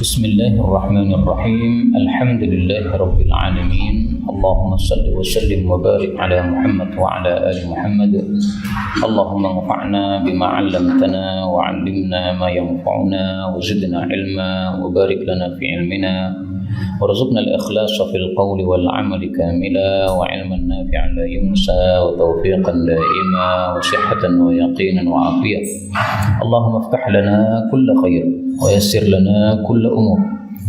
Bismillahirrahmanirrahim. Alhamdulillahirabbil alamin. Allahumma shalli wa sallim wa barik ala Muhammad wa ala ali Muhammad. Allahumma anfa'na bima 'allamtana wa 'allimna ma yanfa'una wa zidna ilma wa barik lana fi ilmina warzuqna al-ikhlasa fil qawli wal 'amali kamila wa 'ilman nafi'an la yunsa wa tawfiqan daima wa sihhatan wa yaqinan wa afiyah. Allahumma iftah lana kulla khair wa yassir lana kulla umur.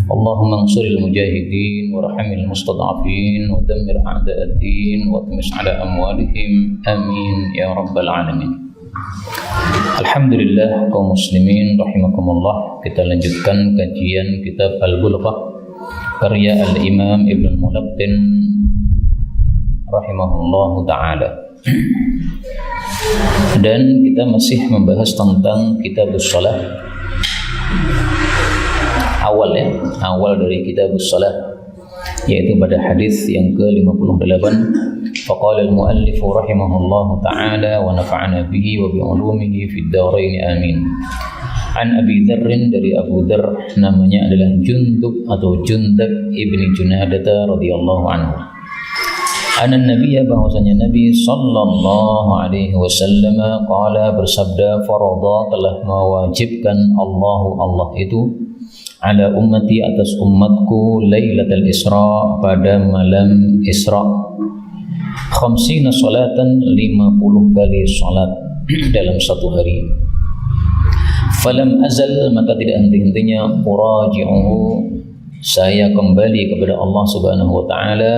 Allahumma ansuril mujahidin wa rahimil mustad'afin wa dammir a'da'ad-din wa tmis 'ala amwalihim amin ya rabbal alamin. Alhamdulillah kaum muslimin rahimakumullah, kita lanjutkan kajian kitab Al-Bulughah karya Al-Imam Ibnu Mulaqqin rahimahullahu ta'ala. Dan kita masih membahas tentang kitabus shalah. Awal dari kitabus shalah, yaitu pada hadis yang ke-58. Faqala al-muallif rahimahullahu ta'ala wa nafa'ana bihi wa bi ulumihi fid dharain amin. An Abi Dzar, dari Abu Dzar, namanya adalah Jundub atau Jundab ibni Junadah radhiyallahu anhu. Anan Nabiya, bahwasanya Nabi sallallahu alaihi wasallam qala, bersabda, farada, telah mewajibkan Allah itu ala ummati, atas umatku, lailatul Isra, pada malam Isra, khamsina salatan, 50 kali salat dalam satu hari. Falam azal, maka tidak henti-hentinya, uraji'uhu, saya kembali kepada Allah subhanahu wa ta'ala,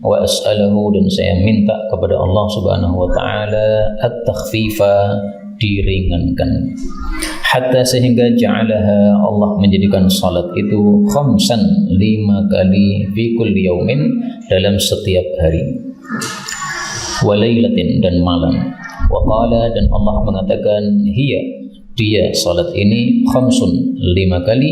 wa as'alahu, dan saya minta kepada Allah subhanahu wa ta'ala at-takhfifa, diringankan, hatta sehingga ja'alaha, Allah menjadikan salat itu khamsan, 5 kali, fi kulli yaumin, dalam setiap hari, wa lailatin, dan malam, wa qala, dan Allah mengatakan, dia salat ini khamsun, 5 kali,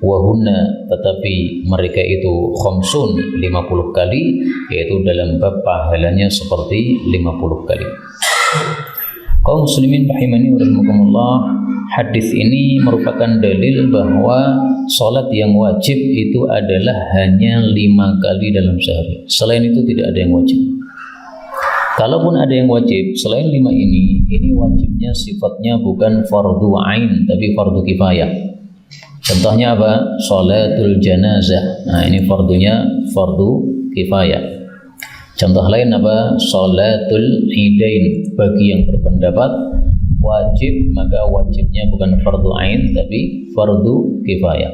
wahunna, tetapi mereka itu khamsun, 50 kali, yaitu dalam bab pahalanya seperti 50 kali. Kaum muslimin rahimani wa rahimakumullah, hadis ini merupakan dalil bahwa salat yang wajib itu adalah hanya 5 kali dalam sehari. Selain itu tidak ada yang wajib. Kalaupun ada yang wajib selain 5 ini wajibnya sifatnya bukan fardu ain tapi fardu kifayah. Contohnya apa? Salatul janazah. Nah, ini fardunya fardu kifayah. Contoh lain apa? Salatul idain. Bagi yang berpendapat wajib, maka wajibnya bukan fardu ain tapi fardu kifayah.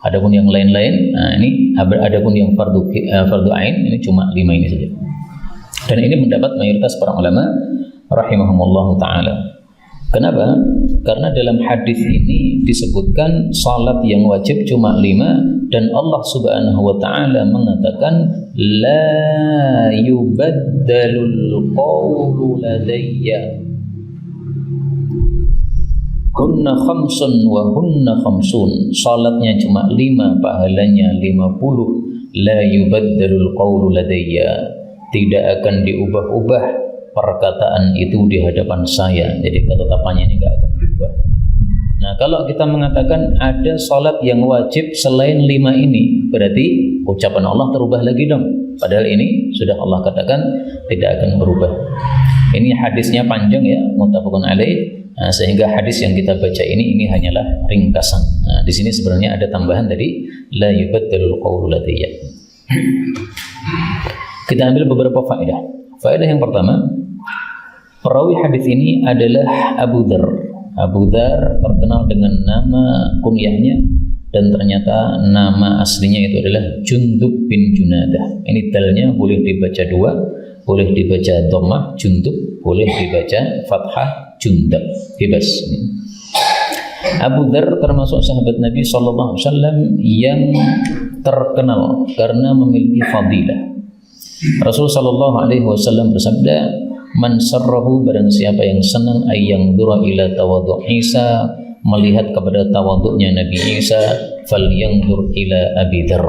Adapun yang lain-lain, nah ini adapun yang fardu ain ini cuma 5 ini saja. Dan ini mendapat mayoritas para ulama rahimahumullah ta'ala. Kenapa? Karena dalam hadis ini disebutkan salat yang wajib cuma 5, dan Allah subhanahu wa ta'ala mengatakan la yubaddalul qawlu ladayya hunna khamsun wa hunna khamsun. Salatnya cuma 5, pahalanya 50. La yubaddalul qawlu ladayya, tidak akan diubah-ubah perkataan itu di hadapan saya. Jadi ketetapannya ini tidak akan diubah. Nah, kalau kita mengatakan ada salat yang wajib selain 5 ini, berarti ucapan Allah terubah lagi dong. Padahal ini sudah Allah katakan tidak akan berubah. Ini hadisnya panjang ya, muttafaqun alaih. Nah, sehingga hadis yang kita baca ini hanyalah ringkasan. Nah, di sini sebenarnya ada tambahan tadi, la yubaddalul qawlu ladayya. Kita ambil beberapa faedah. Faedah yang pertama, perawi hadis ini adalah Abu Dzar. Abu Dzar terkenal dengan nama kunyahnya, dan ternyata nama aslinya itu adalah Jundub bin Junadah. Ini dalnya boleh dibaca 2, boleh dibaca dhammah Jundub, boleh dibaca fathah Jundab, bebas. Abu Dzar termasuk sahabat Nabi sallallahu alaihi wasallam yang terkenal karena memiliki fadilah. Rasul sallallahu alaihi wasallam bersabda, man sarrahu, barang siapa yang senang ayyang dura ila tawadhu Isa, melihat kepada tawadhu'nya Nabi Isa, falyanzur ila Abi Dzar,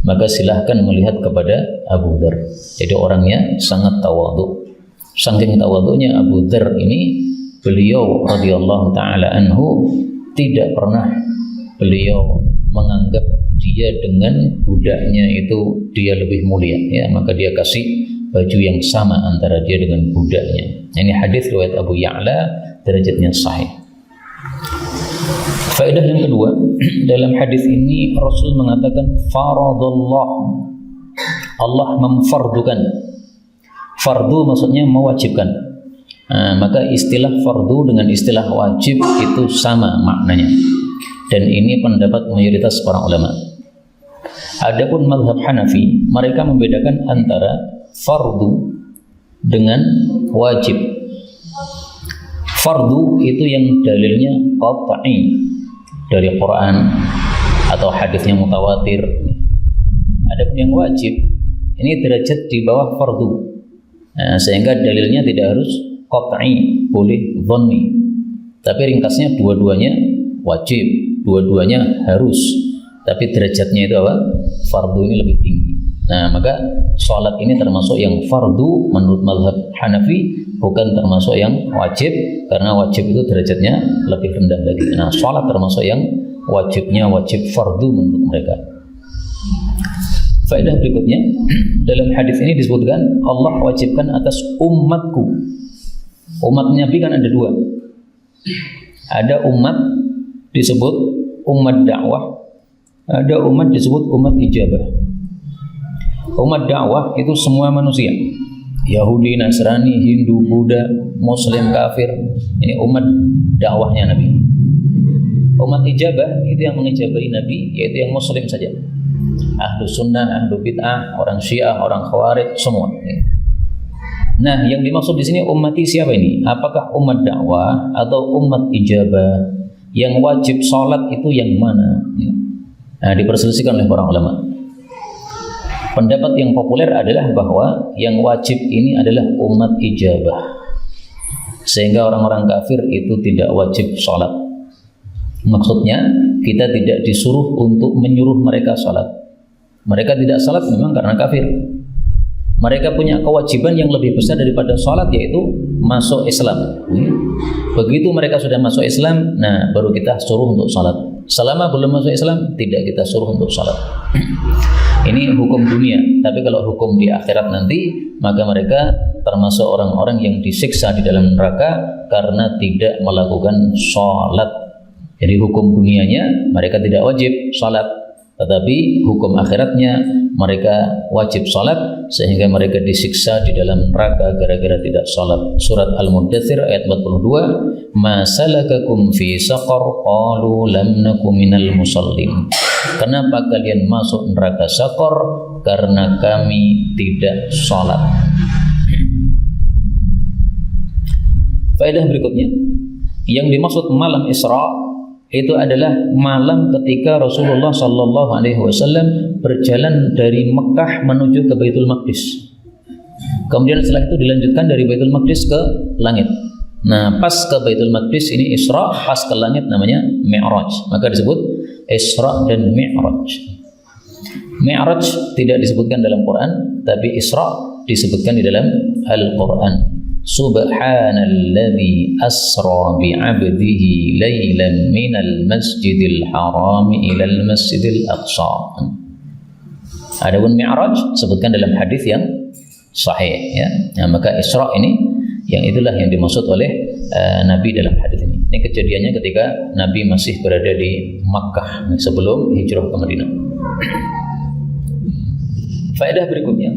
maka silahkan melihat kepada Abu Dzar. Jadi orangnya sangat tawadhu. Saking tawadhu'nya Abu Dzar ini, beliau radhiyallahu taala anhu tidak pernah beliau menganggap dia dengan budaknya itu dia lebih mulia, ya, maka dia kasih baju yang sama antara dia dengan budaknya. Ini hadis riwayat Abu Ya'la, derajatnya sahih. Faedah yang kedua, dalam hadis ini Rasul mengatakan faradallah, Allah memfardukan. Fardu maksudnya mewajibkan. Maka istilah fardu dengan istilah wajib itu sama maknanya. Dan ini pendapat mayoritas para ulama. Adapun mazhab Hanafi, mereka membedakan antara fardu dengan wajib. Fardu itu yang dalilnya qat'i dari Quran atau hadisnya mutawatir. Adapun yang wajib, ini derajat di bawah fardu. Sehingga dalilnya tidak harus qat'i, boleh dhanni. Tapi ringkasnya dua-duanya wajib, dua-duanya harus. Tapi derajatnya itu apa? Fardu ini lebih tinggi. Nah, maka sholat ini termasuk yang fardu menurut mazhab Hanafi, bukan termasuk yang wajib, karena wajib itu derajatnya lebih rendah lagi. Nah, sholat termasuk yang wajibnya wajib fardu menurut mereka. Faedah berikutnya, dalam hadis ini disebutkan Allah wajibkan atas umatku. Umat Nabi kan ada dua. Ada umat disebut umat dakwah, ada umat disebut umat ijabah. Umat dakwah itu semua manusia, Yahudi, Nasrani, Hindu, Buddha, Muslim, kafir. Ini umat dakwahnya Nabi. Umat ijabah itu yang mengijabahi Nabi, yaitu yang Muslim saja. Ahlu sunnah, ahlu bid'ah, orang syiah, orang khawarij, semua. Nah, yang dimaksud di sini ummati siapa ini? Apakah umat dakwah atau umat ijabah? Yang wajib sholat itu yang mana? Nah, diperselisihkan oleh para ulama. Pendapat yang populer adalah bahwa yang wajib ini adalah umat ijabah, sehingga orang-orang kafir itu tidak wajib sholat. Maksudnya kita tidak disuruh untuk menyuruh mereka sholat. Mereka tidak sholat memang karena kafir. Mereka punya kewajiban yang lebih besar daripada sholat, yaitu masuk Islam. Begitu mereka sudah masuk Islam, nah baru kita suruh untuk sholat. Selama belum masuk Islam, tidak kita suruh untuk sholat. Ini hukum dunia. Tapi kalau hukum di akhirat nanti, maka mereka termasuk orang-orang yang disiksa di dalam neraka karena tidak melakukan sholat. Jadi hukum dunianya mereka tidak wajib sholat, tetapi hukum akhiratnya mereka wajib sholat, sehingga mereka disiksa di dalam neraka gara-gara tidak sholat. Surat Al-Muddathir ayat 42, ma salakakum fi saqar qalu lam naku minal musallin. Kenapa kalian masuk neraka Saqar? Karena kami tidak sholat. Faedah berikutnya, yang dimaksud malam Isra itu adalah malam ketika Rasulullah SAW berjalan dari Mekah menuju ke Baitul Maqdis. Kemudian setelah itu dilanjutkan dari Baitul Maqdis ke langit. Nah, pas ke Baitul Maqdis ini Isra, pas ke langit namanya Mi'raj. Maka disebut Isra dan Mi'raj. Mi'raj tidak disebutkan dalam Quran, tapi Isra disebutkan di dalam Al-Quran. Subhanalladzi asra bi'abdihi laylan minal masjidil haram ilal masjidil aqsa. Adapun Mi'raj disebutkan dalam hadis yang sahih, ya. Nah, maka Isra ini yang itulah yang dimaksud oleh Nabi dalam hadis ini. Ini kejadiannya ketika Nabi masih berada di Makkah sebelum hijrah ke Madinah. Faedah berikutnya,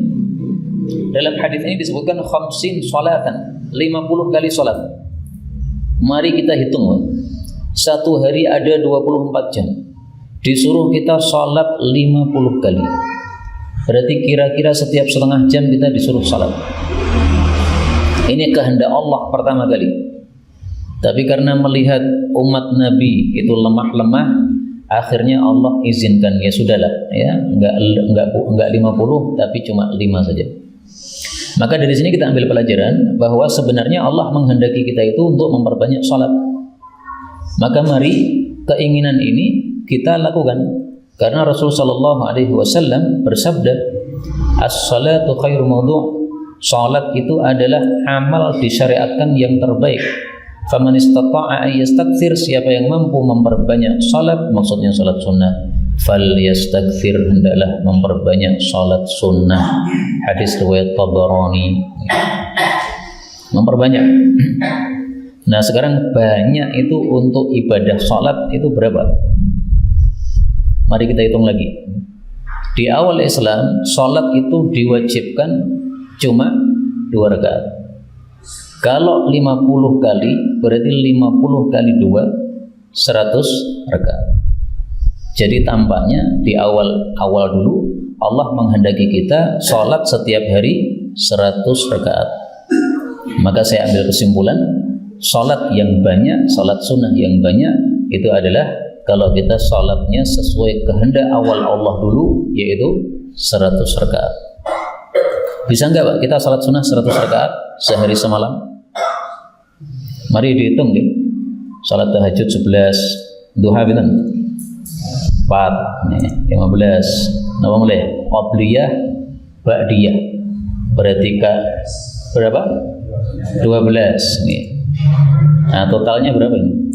dalam hadis ini disebutkan 50 salatan, 50 kali salat. Mari kita hitung, satu hari ada 24 jam, disuruh kita salat 50 kali. Berarti kira-kira setiap setengah jam kita disuruh salat. Ini kehendak Allah pertama kali. Tapi karena melihat umat Nabi itu lemah-lemah, akhirnya Allah izinkan, ya sudahlah, ya enggak 50, tapi cuma 5 saja. Maka dari sini kita ambil pelajaran bahwa sebenarnya Allah menghendaki kita itu untuk memperbanyak salat. Maka mari keinginan ini kita lakukan, karena Rasulullah SAW bersabda, as-salatu khairu mawdu'. Salat itu adalah amal disyariatkan yang terbaik. Faman istata'a ay yastakthir, siapa yang mampu memperbanyak salat, maksudnya salat sunnah, falyastakthir, hendaklah memperbanyak salat sunnah. Hadis riwayat Tabarani. Memperbanyak. Nah, sekarang banyak itu untuk ibadah salat itu berapa? Mari kita hitung lagi. Di awal Islam, salat itu diwajibkan cuma 2 rakaat. Kalau 50 kali, berarti 50 kali 2, 100 rakaat. Jadi tampaknya di awal dulu Allah menghendaki kita salat setiap hari 100 rakaat. Maka saya ambil kesimpulan, salat yang banyak, salat sunnah yang banyak itu adalah kalau kita salatnya sesuai kehendak awal Allah dulu, yaitu 100 rakaat. Bisa enggak Pak kita salat sunnah 100 rakaat sehari semalam? Mari dihitung deh. Salat tahajud 11, duha bilang 4, 15, napa mulai? Qabliyah, ba'diyah. Berarti berapa? 12 nih. Nah, totalnya berapa ini?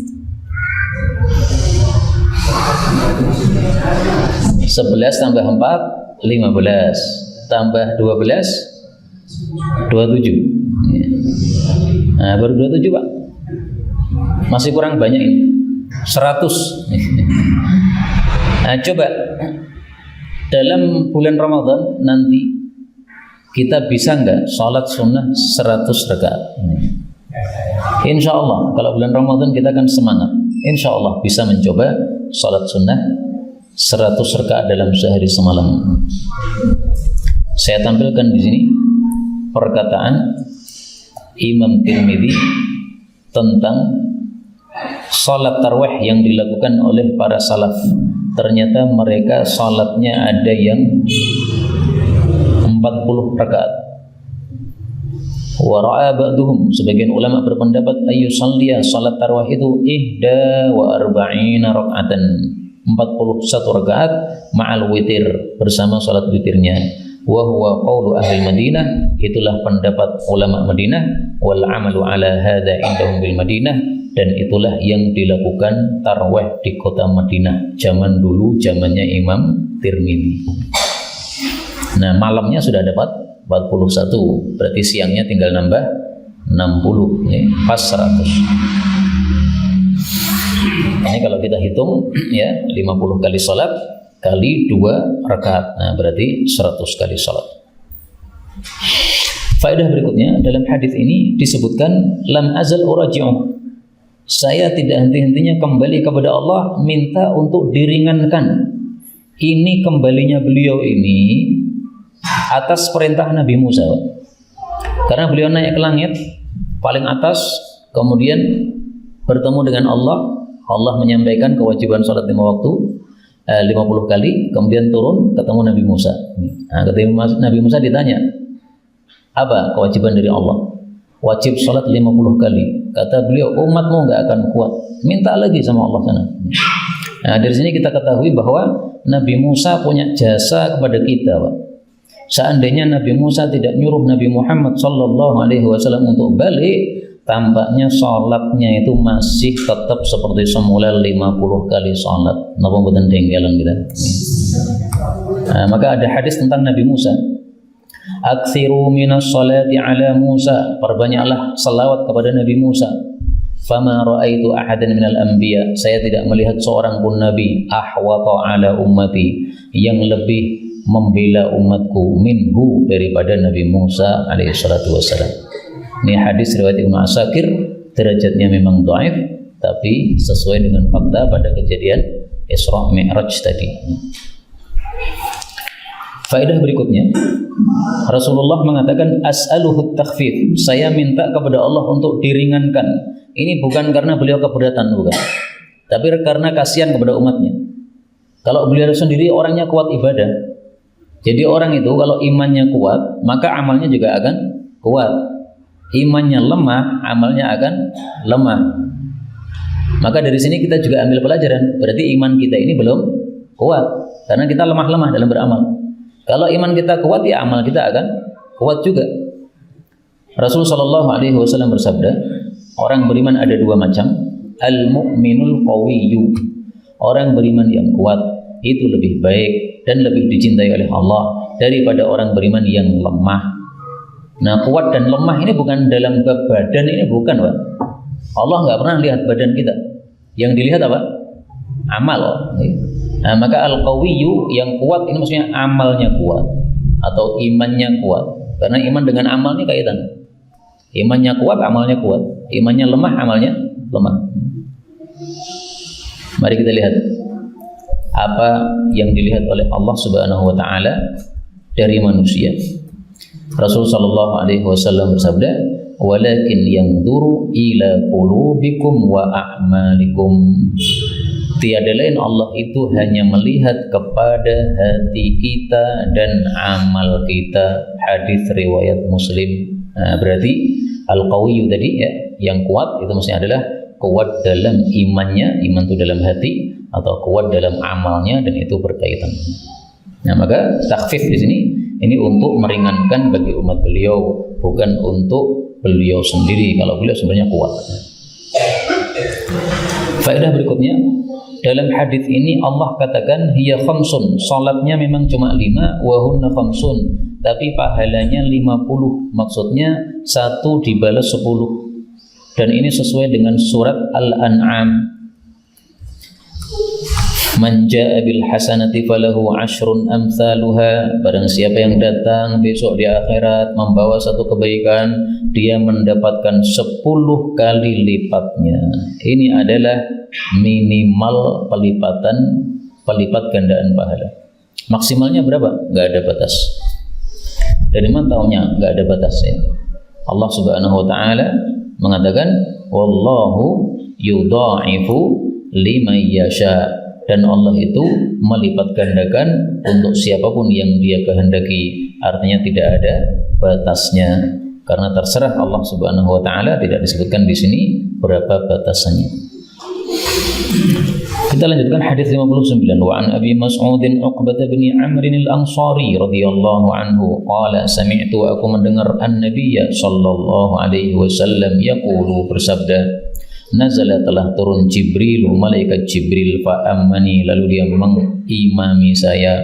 11 tambah 4, 15 tambah 12, 27. Nah, baru 27 Pak. Masih kurang banyak ini. 100. Nah, coba dalam bulan Ramadan nanti kita bisa enggak salat sunnah 100 rakaat? Insya Allah kalau bulan Ramadan kita akan semangat. Insya Allah bisa mencoba salat sunnah 100 rakaat dalam sehari semalam. Saya tampilkan di sini perkataan Imam Tirmidzi tentang salat tarawih yang dilakukan oleh para salaf. Ternyata mereka salatnya ada yang 40 rakaat. Wa ra'a ba'duhum, sebagian ulama berpendapat ayyusalliya salat tarawih itu 41 rakaatan, 41 rakaat ma'al witir, bersama salat witirnya. Wa huwa qaulu ahli Madinah, itulah pendapat ulama Madinah. Wal amalu ala hadza indahum bil Madinah, dan itulah yang dilakukan tarawih di kota Madinah zaman dulu, zamannya Imam Tirmidzi. Nah, malamnya sudah dapat 41, berarti siangnya tinggal nambah 60, ya, pas 100. Ini kalau kita hitung ya, 50 kali salat kali 2 rakaat. Nah, berarti 100 kali salat. Faedah berikutnya, dalam hadis ini disebutkan lam azal uraji'u. Saya tidak henti-hentinya kembali kepada Allah minta untuk diringankan. Ini kembalinya beliau ini atas perintah Nabi Musa. Karena beliau naik ke langit paling atas, kemudian bertemu dengan Allah. Allah menyampaikan kewajiban salat 5 waktu, 50 kali, kemudian turun ketemu Nabi Musa. Nah, ketika Nabi Musa ditanya, apa kewajiban dari Allah? Wajib salat 50 kali. Kata beliau, umatmu nggak akan kuat, minta lagi sama Allah sana. Nah, dari sini kita ketahui bahwa Nabi Musa punya jasa kepada kita, Pak. Seandainya Nabi Musa tidak nyuruh Nabi Muhammad SAW untuk balik, tampaknya sholatnya itu masih tetap seperti semula 50 kali sholat. Napa mboten dengkelan kita. Nah, maka ada hadis tentang Nabi Musa. Aktsiru minas sholati ala Musa, perbanyaklah selawat kepada Nabi Musa. Fama ra'aitu ahadan minal anbiya, saya tidak melihat seorang pun nabi ahwata ala ummati, yang lebih membela umatku minhu, daripada Nabi Musa alaihi salatu wassalam. Ini hadis riwayat Ibnu Asakir, derajatnya memang dhaif, tapi sesuai dengan fakta pada kejadian Isra Mi'raj tadi. Faedah berikutnya, Rasulullah mengatakan as'aluhu takhfif, saya minta kepada Allah untuk diringankan. Ini bukan karena beliau keberatan, bukan, tapi karena kasihan kepada umatnya. Kalau beliau sendiri orangnya kuat ibadah, jadi orang itu kalau imannya kuat, maka amalnya juga akan kuat. Imannya lemah, amalnya akan lemah. Maka dari sini kita juga ambil pelajaran, berarti iman kita ini belum kuat, karena kita lemah-lemah dalam beramal. Kalau iman kita kuat, ya amal kita akan kuat juga. Rasulullah SAW bersabda, orang beriman ada 2 macam. Al-mu'minul qawiyyu, orang beriman yang kuat. itu lebih baik dan lebih dicintai oleh Allah daripada orang beriman yang lemah. Nah, kuat dan lemah ini bukan dalam bab badan, ini bukan, Pak. Allah nggak pernah lihat badan kita. Yang dilihat apa? Amal. Nah, maka al-qawiyyu yang kuat ini maksudnya amalnya kuat atau imannya kuat. Karena iman dengan amal ini kaitan. Imannya kuat, amalnya kuat. Imannya lemah, amalnya lemah. Mari kita lihat apa yang dilihat oleh Allah Subhanahu wa taala dari manusia. Rasul sallallahu alaihi wasallam bersabda, "Walakin yanzuru ila qulubikum wa a'malikum." Tiada lain Allah itu hanya melihat kepada hati kita dan amal kita. Hadis riwayat Muslim. Nah, berarti al-qawiyyu tadi ya, yang kuat itu maksudnya adalah kuat dalam imannya, iman itu dalam hati, atau kuat dalam amalnya, dan itu berkaitan. Nah, maka takhfif di sini ini untuk meringankan bagi umat beliau, bukan untuk beliau sendiri kalau beliau sebenarnya kuat. Faedah berikutnya, dalam hadis ini Allah katakan hiya khamsun, salatnya memang cuma 5, wa hunna khamsun, tapi pahalanya 50. Maksudnya 1 dibalas 10. Dan ini sesuai dengan surat Al-An'am. Man jaa'a bil hasanati falahu 'ashrun amsaluha. Barang siapa yang datang besok di akhirat membawa satu kebaikan, dia mendapatkan 10 kali lipatnya. Ini adalah minimal pelipat gandaan pahala. Maksimalnya berapa? Enggak ada batas. Dari mana taunya enggak ada batasnya? Allah Subhanahu wa taala mengatakan wallahu yudha'ifu liman yasha, dan Allah itu melipat gandakan untuk siapapun yang dia kehendaki. Artinya tidak ada batasnya, karena terserah Allah Subhanahu wa taala, tidak disebutkan di sini berapa batasannya. Kita lanjutkan hadis 59. Wa an Abi Mas'ud Uqbah bin Amr al-Ansari radhiyallahu anhu qala sami'tu, aku mendengar an-Nabiy sallallahu alaihi wasallam yaqulu, bersabda, nazala, telah turun Jibril, malaikat Jibril, fa ammani, lalu dia mengimami saya.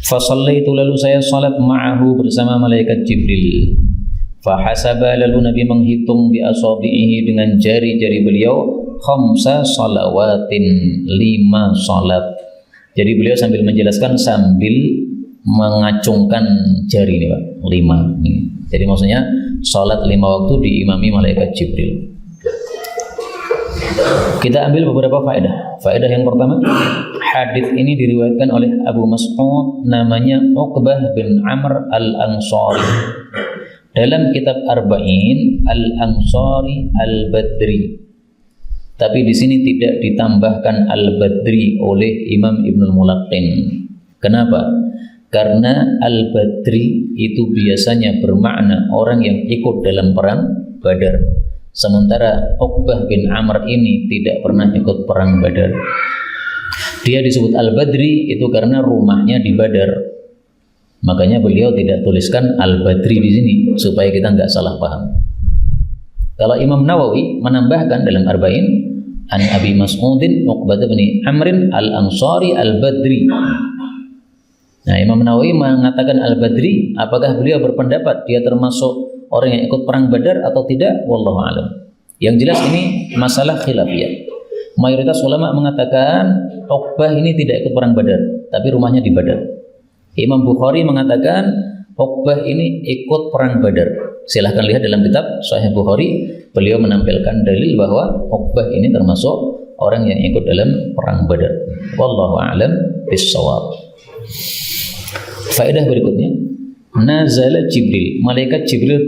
Fa shallaitu, lalu saya salat ma'ahu bersama malaikat Jibril. Fa hasaba, lalu Nabi menghitung bi asabihi, dengan jari-jari beliau, khamsa salawatin, 5 salat. Jadi beliau sambil menjelaskan sambil mengacungkan jari ini, Pak, 5. Jadi maksudnya salat 5 waktu diimami malaikat Jibril. Kita ambil beberapa faedah. Faedah yang pertama, hadis ini diriwayatkan oleh Abu Mas'ud, namanya Uqbah bin Amr al-Ansari. Dalam kitab Arba'in Al-Ansari Al-Badri. Tapi di sini tidak ditambahkan Al-Badri oleh Imam Ibnul Mulaqqin. Kenapa? Karena Al-Badri itu biasanya bermakna orang yang ikut dalam perang Badar. Sementara Uqbah bin Amr ini tidak pernah ikut perang Badar. Dia disebut Al-Badri itu karena rumahnya di Badar. Makanya beliau tidak tuliskan Al-Badri di sini supaya kita nggak salah paham. Kalau Imam Nawawi menambahkan dalam Arba'in, an Abi Mas'udin Uqbah bin Amr al-Ansari al-Badri. Nah, Imam Nawawi mengatakan Al-Badri, apakah beliau berpendapat dia termasuk orang yang ikut perang Badar atau tidak? Wallahu a'lam. Yang jelas ini masalah khilafiyah. Mayoritas ulama mengatakan Uqbah ini tidak ikut perang Badar, tapi rumahnya di Badar. Imam Bukhari mengatakan Uqbah ini ikut perang Badar. Silahkan lihat dalam kitab Sahih Bukhari, beliau menampilkan dalil bahwa Uqbah ini termasuk orang yang ikut dalam perang Badar. Wallahu a'lam bis-shawab. Faedah berikutnya, nazala Jibril, malaikat Jibril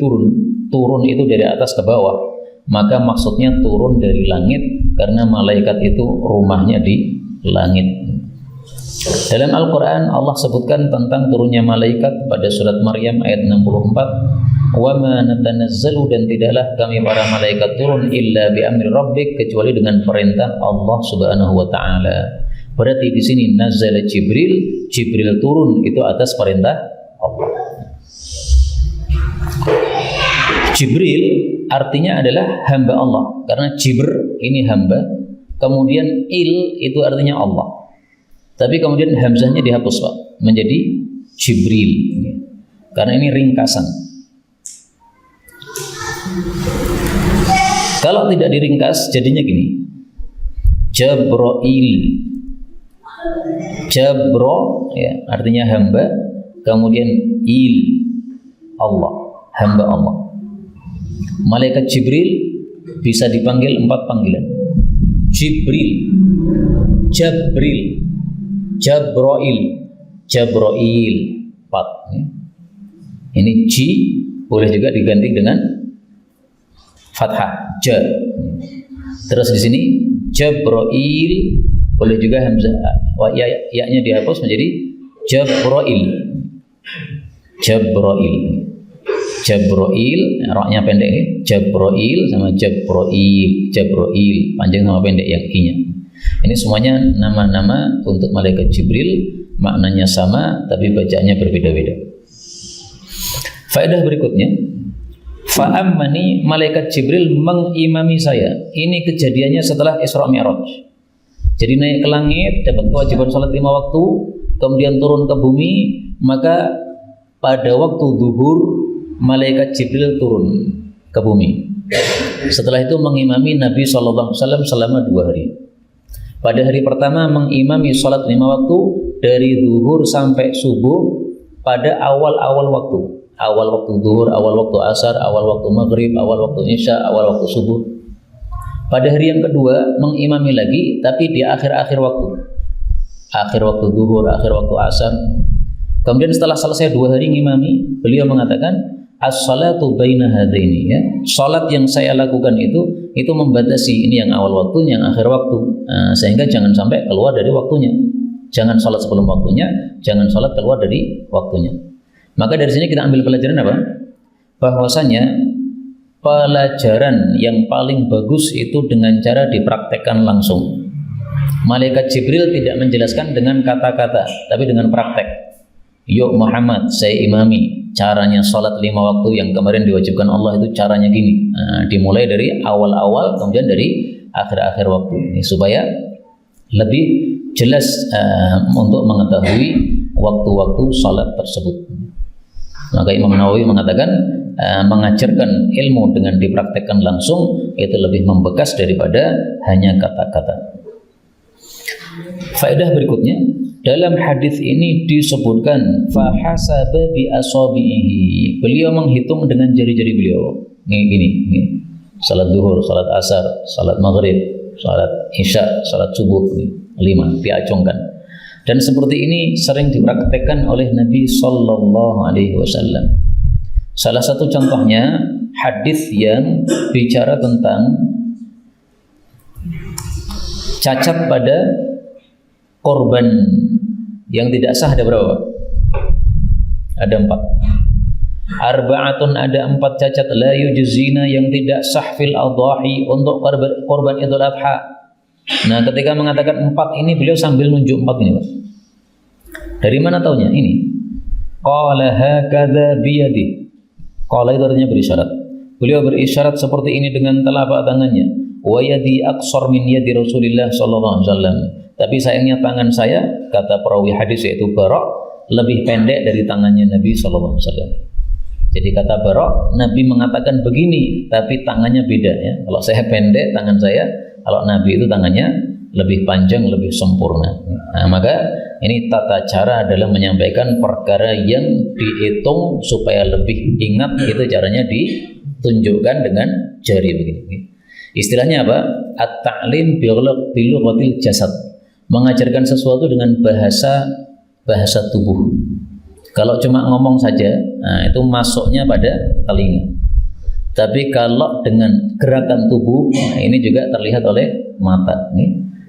turun itu dari atas ke bawah. Maka maksudnya turun dari langit, karena malaikat itu rumahnya di langit. Dalam Al-Quran Allah sebutkan tentang turunnya malaikat pada surat Maryam ayat 64. Wa ma natanazzalu, dan tidaklah kami para malaikat turun illa bi amri rabbik, kecuali dengan perintah Allah Subhanahu wa taala. Berarti di sini nazala Jibril, Jibril turun itu atas perintah Allah. Jibril artinya adalah hamba Allah, karena Jibr ini hamba, kemudian il itu artinya Allah. Tapi kemudian hamzahnya dihapus Pak, menjadi Jibril. Karena ini ringkasan. Kalau tidak diringkas jadinya gini. Jabroil. Jabro ya, artinya hamba, kemudian il Allah, hamba Allah. Malaikat Jibril bisa dipanggil 4 panggilan. Jibril, Jabril, Jabroil, Jabroil 4 ya. Ini Ji boleh juga diganti dengan fathah Ja. Terus di sini Jabroil boleh juga hamzah ya-nya dihapus menjadi Jabroil. Jabroil. Jabroil, ra-nya pendek ya. Jabroil sama Jabroil. Jabroil panjang sama pendek yang i-nya. Ini semuanya nama-nama untuk malaikat Jibril, maknanya sama tapi bacaannya berbeda-beda. Faedah berikutnya, fa'ammani, malaikat Jibril mengimami saya. Ini kejadiannya setelah Isra Mi'raj. Jadi naik ke langit, dapat kewajiban salat 5 waktu, kemudian turun ke bumi, maka pada waktu zuhur malaikat Jibril turun ke bumi. Setelah itu mengimami Nabi SAW selama 2 hari. Pada hari pertama mengimami salat 5 waktu dari zuhur sampai subuh pada awal-awal waktu. Awal waktu zuhur, awal waktu asar, awal waktu maghrib, awal waktu isya, awal waktu subuh. Pada hari yang kedua mengimami lagi tapi di akhir-akhir waktu. Akhir waktu zuhur, akhir waktu asar. Kemudian setelah selesai 2 hari ngimami, beliau mengatakan as-salatu baina hadaini ya. Salat yang saya lakukan itu membatasi ini yang awal waktu, yang akhir waktu. Sehingga jangan sampai keluar dari waktunya. Jangan salat sebelum waktunya, jangan salat keluar dari waktunya. Maka dari sini kita ambil pelajaran apa? Bahwasanya pelajaran yang paling bagus itu dengan cara dipraktekkan langsung. Malaikat Jibril tidak menjelaskan dengan kata-kata, tapi dengan praktek. Yuk Muhammad, saya imami caranya sholat 5 waktu yang kemarin diwajibkan Allah itu caranya gini. Dimulai dari awal-awal, kemudian dari akhir-akhir waktu. Ini supaya lebih jelas untuk mengetahui waktu-waktu sholat tersebut. Maka Imam Nawawi mengatakan mengajarkan ilmu dengan dipraktekkan langsung itu lebih membekas daripada hanya kata-kata. Faedah berikutnya, dalam hadis ini disebutkan fahasaba bi asabihi. Beliau menghitung dengan jari-jari beliau. Gini. Salat zuhur, salat asar, salat maghrib, salat isya, salat subuh, 5 diacungkan. Dan seperti ini sering dipraktekkan oleh Nabi Sallallahu Alaihi Wasallam. Salah satu contohnya hadis yang bicara tentang cacat pada korban yang tidak sah ada berapa? Ada 4. Arba'atun, ada 4 cacat la yujzina yang tidak sah fil adhahi untuk korban Idul Adha. Nah, ketika mengatakan 4 ini beliau sambil nunjuk 4 ini, Pak. Dari mana taunya? Ini. Qala hakadha biyadi. Qala itu artinya berisyarat. Beliau berisyarat seperti ini dengan telapak tangannya. Wa yadi aqsar min yadi Rasulillah sallallahu alaihi wasallam. Tapi sayangnya tangan saya, kata perawi hadis yaitu Bara', lebih pendek dari tangannya Nabi sallallahu alaihi wasallam. Jadi kata Bara', Nabi mengatakan begini, tapi tangannya beda ya. Kalau saya pendek tangan saya, kalau Nabi itu tangannya lebih panjang, lebih sempurna. Nah, maka ini tata cara adalah menyampaikan perkara yang dihitung supaya lebih ingat, itu caranya ditunjukkan dengan jari begini. Istilahnya apa? At-ta'lim bilughatil jasad. Mengajarkan sesuatu dengan bahasa tubuh. Kalau cuma ngomong saja, nah itu masuknya pada telinga. Tapi kalau dengan gerakan tubuh, nah ini juga terlihat oleh mata.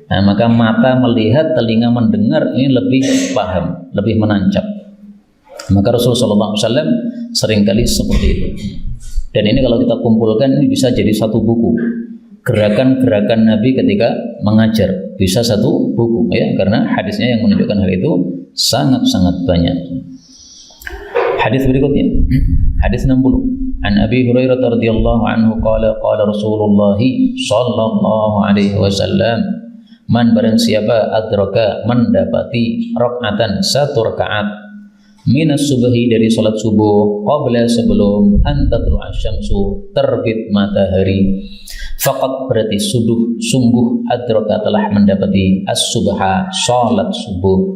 Nah, maka mata melihat, telinga mendengar, ini lebih paham, lebih menancap. Maka Rasulullah SAW seringkali seperti itu. Dan ini kalau kita kumpulkan, ini bisa jadi satu buku. Gerakan-gerakan Nabi ketika mengajar bisa satu buku, ya, karena hadisnya yang menunjukkan hal itu sangat-sangat banyak. Hadis berikutnya, hadis 60. An Abi Hurairah radhiyallahu anhu qala qala Rasulullah sallallahu alaihi wasallam Man barang siapa adraka mendapati rakaatan satu rakaat minas subhi dari salat subuh qabla sebelum antatlu asyamsu terbit matahari faqat berarti sungguh adraka telah mendapati as-subha salat subuh.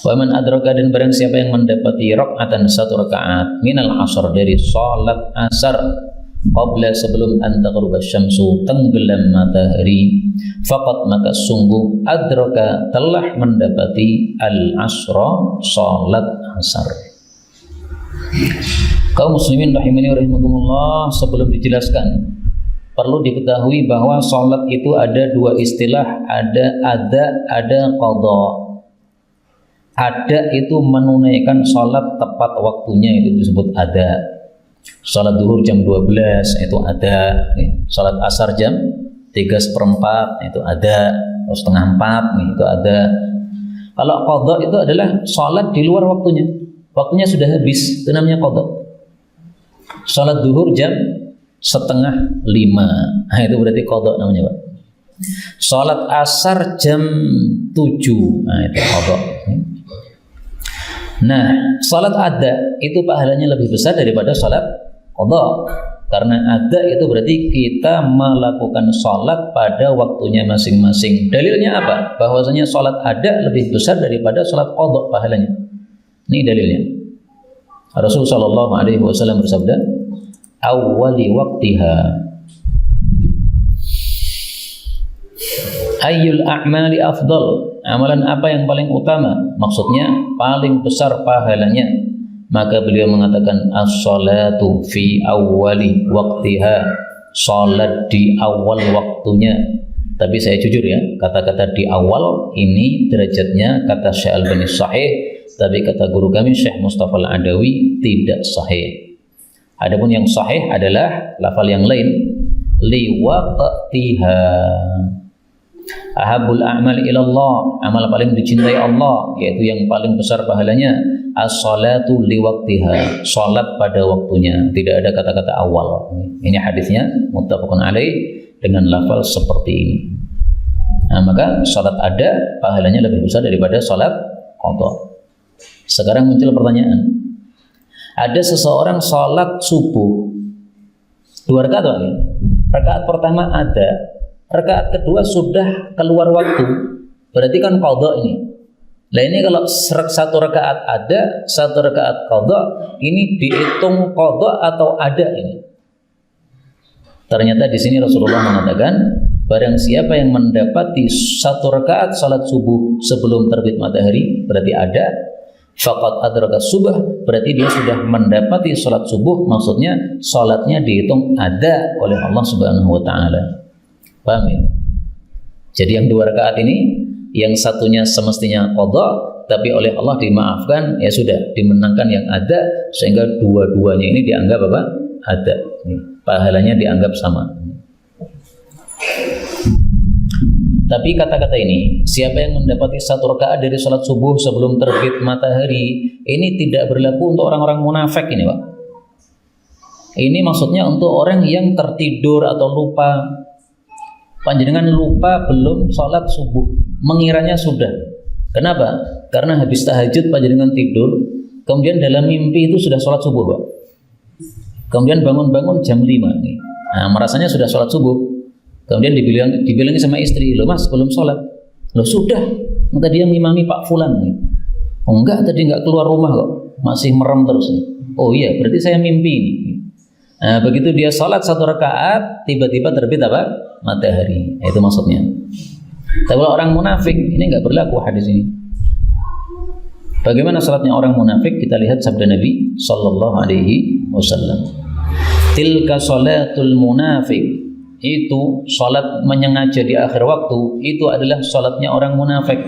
Wa man adraka dan barang siapa yang mendapati rakaatan satu rakaat minal asr dari salat asar qabla sebelum antaghrub asyamsu tenggelam matahari faqat maka sungguh adraka telah mendapati al-asra salat asar. Kaum muslimin rahimani wa rahimakumullah, sebelum dijelaskan perlu diketahui bahwa salat itu ada dua istilah, ada qadha. Ada itu menunaikan salat tepat waktunya, itu disebut ada. Salat duhur jam 12 itu ada, salat asar jam 3:4 itu ada, atau 3:30 itu ada. Kalau qadha itu adalah salat di luar waktunya sudah habis, itu namanya qadha. Salat duhur jam 4:30, nah itu berarti qadha namanya, Pak. Salat asar jam 7, nah itu qadha. Nah, salat ada itu pahalanya lebih besar daripada salat qadha. Karena ada itu berarti kita melakukan salat pada waktunya masing-masing. Dalilnya apa? Bahwasanya salat ada lebih besar daripada salat qadha pahalanya. Ini dalilnya. Rasulullah sallallahu alaihi wasallam bersabda, "Awwali waqtiha ayyul a'mali afdal." Amalan apa yang paling utama? Maksudnya paling besar pahalanya. Maka beliau mengatakan as-salatu fi awwali waqtiha, salat di awal waktunya. Tapi saya jujur ya, kata-kata di awal ini derajatnya kata Syekh Al-Albani sahih, tapi kata guru kami Syekh Mustafa Al-Adawi tidak sahih. Adapun yang sahih adalah lafal yang lain, li waqtiha. Ahabul a'mal ilallah, amal paling dicintai Allah, yaitu yang paling besar pahalanya as-salatu liwaqtiha, salat pada waktunya, tidak ada kata-kata awal. Ini hadisnya muttafaqun alaih dengan lafal seperti ini. Nah, maka salat ada pahalanya lebih besar daripada salat qadha. Sekarang muncul pertanyaan, ada seseorang salat subuh 2 rakaat, rakaat pertama ada, rakaat kedua sudah keluar waktu, berarti kan qadha ini. Nah ini kalau 1 rakaat ada, 1 rakaat qadha, ini dihitung qadha atau ada ini? Ternyata di sini Rasulullah mengatakan, barang siapa yang mendapati 1 rakaat salat subuh sebelum terbit matahari, berarti ada. Faqad adraka subah, berarti dia sudah mendapati salat subuh, maksudnya salatnya dihitung ada oleh Allah Subhanahu wa taala. Paham ya? Jadi yang 2 rakaat ini, yang satunya semestinya qadha, tapi oleh Allah dimaafkan, ya sudah, dimenangkan yang ada, sehingga dua-duanya ini dianggap apa? Ada. Pahalanya dianggap sama. Tapi kata-kata ini, siapa yang mendapati 1 rakaat dari salat subuh sebelum terbit matahari, ini tidak berlaku untuk orang-orang munafik ini, Pak. Ini maksudnya untuk orang yang tertidur atau lupa. Panjenengan lupa belum sholat subuh, mengiranya sudah. Kenapa? Karena habis tahajud panjenengan tidur, kemudian dalam mimpi itu sudah sholat subuh, Pak. Kemudian bangun-bangun jam 5 nih. Nah, merasanya sudah sholat subuh. Kemudian dibilangi sama istri, "Loh Mas, belum sholat." "Loh sudah, tadi yang ngimami Pak Fulan nih." "Oh enggak, tadi enggak keluar rumah kok, masih merem terus nih." "Oh iya, berarti saya mimpi nih." Nah, begitu dia sholat 1 rakaat, tiba-tiba terbit apa? Matahari. Itu maksudnya. Tapi kalau orang munafik, ini enggak berlaku hadis ini. Bagaimana salatnya orang munafik? Kita lihat sabda Nabi sallallahu alaihi wasallam. Tilka salatul munafik. Itu salat menyengaja di akhir waktu, itu adalah salatnya orang munafik.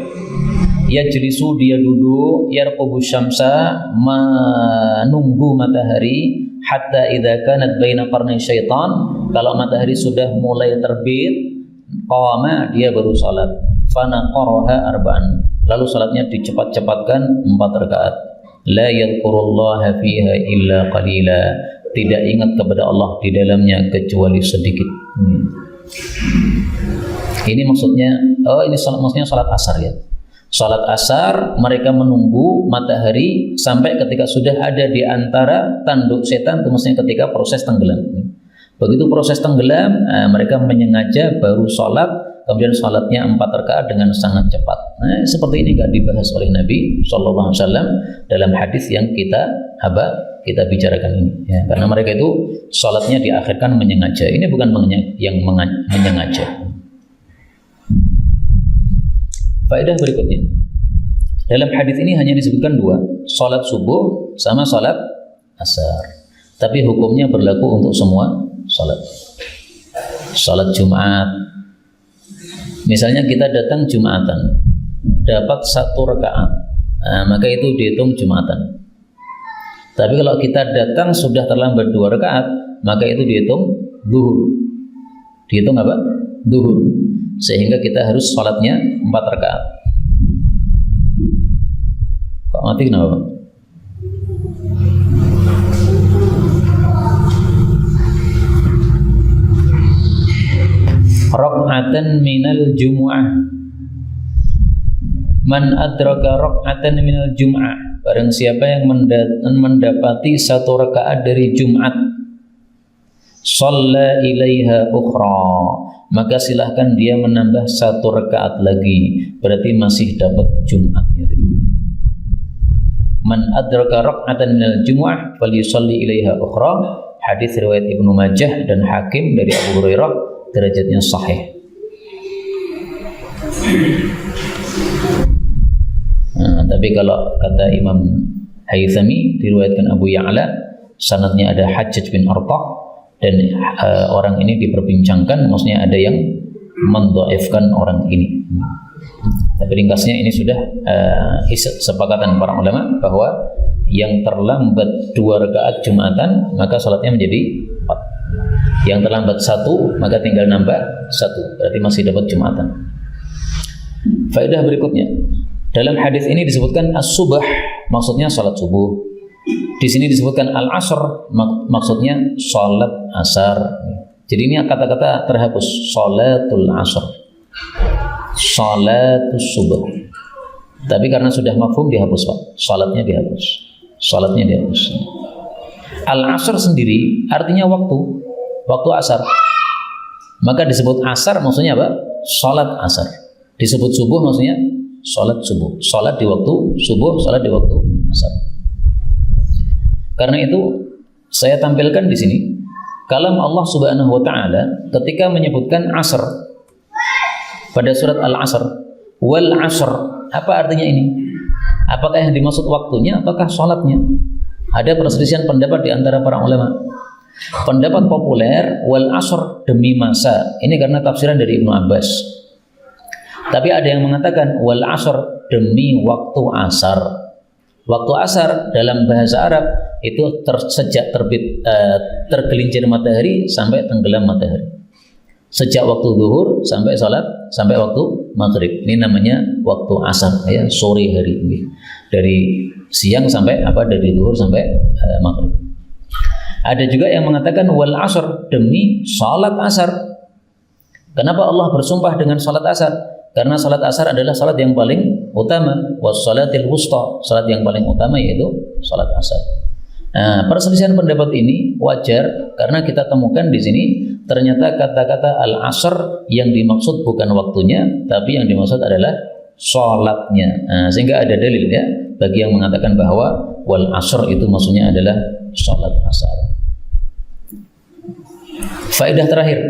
Yajlisu, dia duduk, yarqubu syamsa, menunggu matahari, hatta idza kanat baina qarnay syaitan, kalau matahari sudah mulai terbit, qama, dia baru salat. Fanaqaraha arba'an, lalu salatnya dicepat-cepatkan 4 rakaat. La yadhkurullaha fiha illa qalila, tidak ingat kepada Allah di dalamnya kecuali sedikit. Ini maksudnya, maksudnya salat asar ya. Salat asar mereka menunggu matahari sampai ketika sudah ada di antara tanduk setan, itu maksudnya ketika proses tenggelam. Begitu proses tenggelam, mereka menyengaja baru salat, kemudian salatnya 4 rakaat dengan sangat cepat. Nah, seperti ini enggak dibahas oleh Nabi sallallahu alaihi wasallam dalam hadis yang kita bicarakan ini ya, karena mereka itu salatnya diakhirkan menyengaja. Ini bukan menyengaja. Faedah berikutnya, dalam hadis ini hanya disebutkan 2, salat subuh sama salat asar. Tapi hukumnya berlaku untuk semua salat. Salat Jumat, misalnya kita datang Jumatan, dapat 1 rakaat, maka itu dihitung Jumatan. Tapi kalau kita datang sudah terlambat 2 rakaat, maka itu dihitung zuhur. Dihitung apa? Zuhur. Sehingga kita harus sholatnya 4 rakaat. Kok mati kenapa? Rak'atan minal jumu'ah. Man adraka rak'atan minal jum'ah. Barang siapa yang mendapati 1 rakaat dari Jumat, shalla ilaiha ukhra, maka silahkan dia menambah 1 rakaat lagi, berarti masih dapat Jumatnya. Man adraka rak'atan minal jumu'ah falyusalli ilaiha ukhra. Hadis riwayat Ibnu Majah dan Hakim dari Abu Hurairah, derajatnya sahih. Tapi kalau kata Imam Haythami, diriwayatkan Abu Ya'la, sanadnya ada Hajjaj bin Artah, dan orang ini diperbincangkan, maksudnya ada yang mendhaifkan orang ini. Tapi ringkasnya ini sudah sepakatan para ulama bahwa yang terlambat 2 rakaat Jumatan maka salatnya menjadi 4. Yang terlambat 1 maka tinggal nambah 1, berarti masih dapat Jumatan. Faedah berikutnya, dalam hadis ini disebutkan as-subh, maksudnya salat subuh. Di sini disebutkan al-asr, maksudnya salat asar. Jadi ini kata-kata terhapus, salatul asr, salatus subuh. Tapi karena sudah mafhum dihapus Pak, salatnya dihapus, salatnya dihapus. Al-asr sendiri artinya waktu asar. Maka disebut asar maksudnya apa? Salat asar. Disebut subuh maksudnya salat subuh. Salat di waktu subuh, salat di waktu asar. Karena itu saya tampilkan di sini kalam Allah Subhanahu wa taala ketika menyebutkan asr pada surat Al-Asr, wal asr. Apa artinya ini? Apakah yang dimaksud waktunya ataukah salatnya? Ada perselisihan pendapat di antara para ulama. Pendapat populer wal asr demi masa. Ini karena tafsiran dari Ibnu Abbas. Tapi ada yang mengatakan wal asr demi waktu asar. Waktu asar dalam bahasa Arab itu sejak terbit tergelincir matahari sampai tenggelam matahari. Sejak waktu zuhur sampai salat sampai waktu maghrib. Ini namanya waktu asar ya, sore hari ini. Dari siang sampai dari zuhur sampai maghrib. Ada juga yang mengatakan wal asr demi salat asar. Kenapa Allah bersumpah dengan salat asar? Karena salat asar adalah salat yang paling utama, wassalatil wusta, salat yang paling utama yaitu salat asar. Nah, perselisihan pendapat ini wajar karena kita temukan di sini ternyata kata-kata al-asr yang dimaksud bukan waktunya, tapi yang dimaksud adalah salatnya. Sehingga ada dalil ya bagi yang mengatakan bahwa wal asr itu maksudnya adalah salat asar. Faedah terakhir,